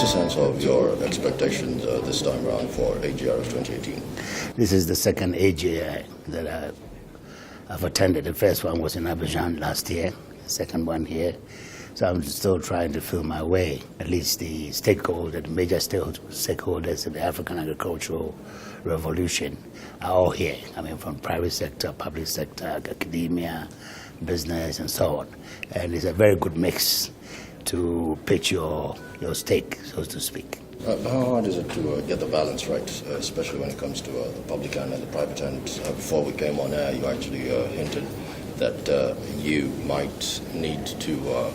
What's the sense of your expectations this time around for AGR of 2018? This is the second AGI that I've attended. The first one was in Abidjan last year, the second one here. So I'm still trying to feel my way. At least the stakeholders, the major stakeholders of the African agricultural revolution are all here. I mean, from private sector, public sector, academia, business, and so on. And it's a very good mix to pitch your stake, so to speak. How hard is it to get the balance right, especially when it comes to the public end and the private end? Before we came on air, you actually hinted that you might need to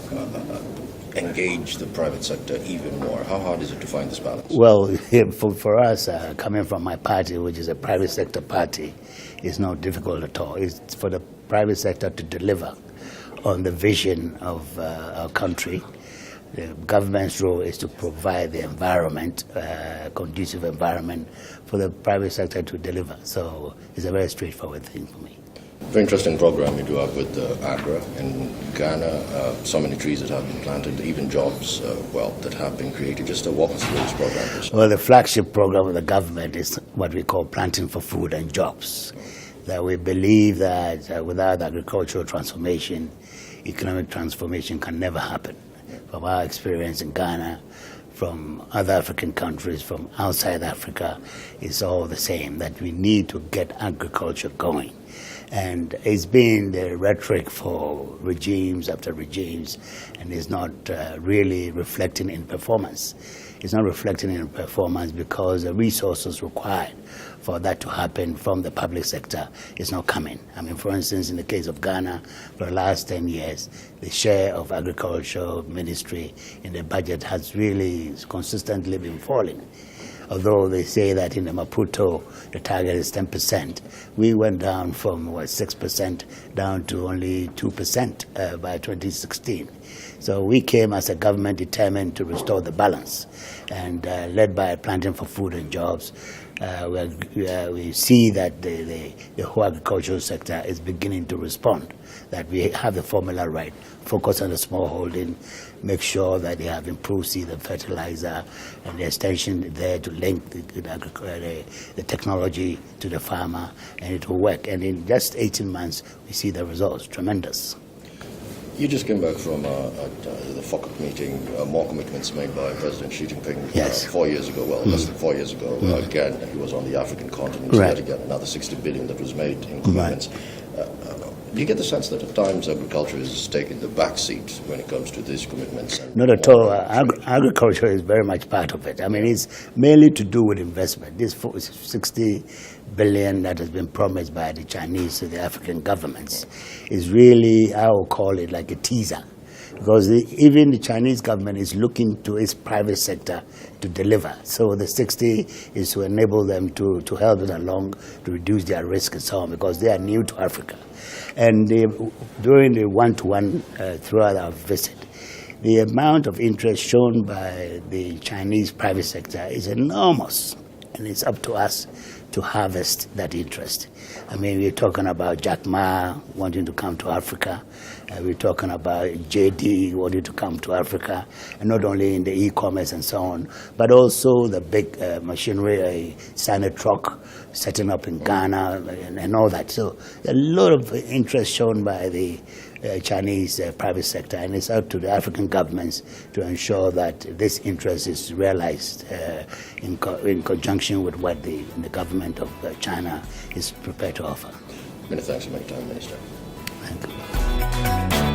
engage the private sector even more. How hard is it to find this balance? Well, for us, coming from my party, which is a private sector party, it's not difficult at all. It's for the private sector to deliver on the vision of our country. The government's role is to provide the environment, conducive environment for the private sector to deliver. So it's a very straightforward thing for me. Very interesting program you do have with Agra in Ghana. So many trees that have been planted, even jobs, that have been created. Just to walk us through this program. Well, the flagship program of the government is what we call Planting for Food and Jobs. That we believe that without agricultural transformation, economic transformation can never happen. From our experience in Ghana, from other African countries, from outside Africa, it's all the same, that we need to get agriculture going. And it's been the rhetoric for regimes after regimes, and it's not really reflecting in performance. It's not reflecting in performance because the resources required for that to happen from the public sector is not coming. I mean, for instance, in the case of Ghana, for the last 10 years, the share of agriculture ministry in the budget has really consistently been falling. Although they say that in the Maputo, the target is 10%, we went down from 6% down to only 2% by 2016. So we came as a government determined to restore the balance, and led by Planting for Food and Jobs, we see that the whole agricultural sector is beginning to respond, that we have the formula right, focus on the small holding, make sure that they have improved seed and fertilizer, and the extension there to link the technology to the farmer, and it will work. And in just 18 months, we see the results, tremendous. You just came back from the FOCAC meeting, more commitments made by President Xi Jinping yes. 4 years ago, less than 4 years ago. Again, he was on the African continent, right. Yet again, another 60 billion that was made in commitments. Right. Do you get the sense that at times agriculture is taking the back seat when it comes to these commitments? Not at all. Agriculture is very much part of it. I mean, it's mainly to do with investment. This 60 billion that has been promised by the Chinese to the African governments is really, I will call it like a teaser. Because even the Chinese government is looking to its private sector to deliver. So the 60 is to enable them to help it along, to reduce their risk and so on, because they are new to Africa. And during the one-to-one throughout our visit, the amount of interest shown by the Chinese private sector is enormous. And it's up to us to harvest that interest. I mean, we're talking about Jack Ma wanting to come to Africa. We're talking about JD wanting to come to Africa, and not only in the e-commerce and so on, but also the big machinery, Sino truck setting up in Ghana and all that. So a lot of interest shown by the Chinese private sector, and it's up to the African governments to ensure that this interest is realized in conjunction with what the government of China is prepared to offer. Many thanks for making time, Minister. Thank you.